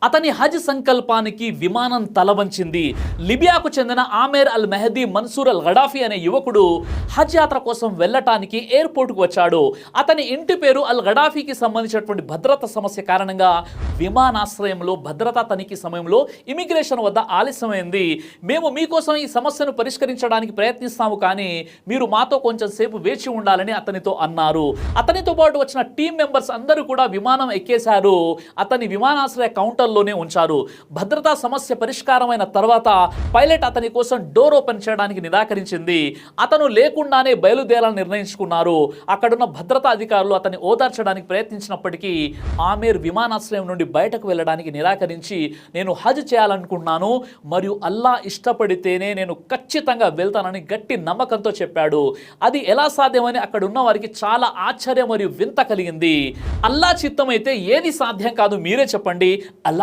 అతని హజ్ సంకల్పానికి విమానం తలవంచింది. లిబియాకు చెందిన ఆమెర్ అల్ మెహదీ మన్సూర్ అల్ గడాఫీ అనే యువకుడు హజ్ యాత్ర కోసం వెళ్ళటానికి ఎయిర్పోర్ట్కు వచ్చాడు. అతని ఇంటి పేరు అల్ గడాఫీకి సంబంధించినటువంటి భద్రతా సమస్య కారణంగా విమానాశ్రయంలో భద్రతా తనిఖీ సమయంలో ఇమిగ్రేషన్ వద్ద ఆలస్యమైంది. మేము మీకోసం ఈ సమస్యను పరిష్కరించడానికి ప్రయత్నిస్తాము, కానీ మీరు మాతో కొంచెం సేపు వేచి ఉండాలని అతనితో అన్నారు. అతనితో పాటు వచ్చిన టీం మెంబర్స్ అందరూ కూడా విమానం ఎక్కేశారు. అతని విమానాశ్రయ కౌంటర్లోనే ఉంచారు. భద్రతా సమస్య పరిష్కారమైన తర్వాత పైలట్ అతని కోసం డోర్ ఓపెన్ చేయడానికి నిరాకరించింది. అతను లేకుండానే బయలుదేరాలని నిర్ణయించుకున్నారు. అక్కడున్న భద్రతా అధికారులు అతన్ని ఓదార్చడానికి ప్రయత్నించినప్పటికీ ఆమెర్ విమానాశ్రయం నుండి బయటకు వెళ్ళడానికి నిరాకరించి, నేను హజ్ చేయాలనుకుంటున్నాను మరియు అల్లా ఇష్టపడితేనే నేను ఖచ్చితంగా వెళ్తానని గట్టి నమ్మకంతో చెప్పాడు. అది ఎలా సాధ్యమని అక్కడ ఉన్న వారికి చాలా ఆశ్చర్యం మరియు వింత కలిగింది. అల్లా చిత్తమైతే ఏది సాధ్యం కాదు, మీరే చెప్పండి. అల్లా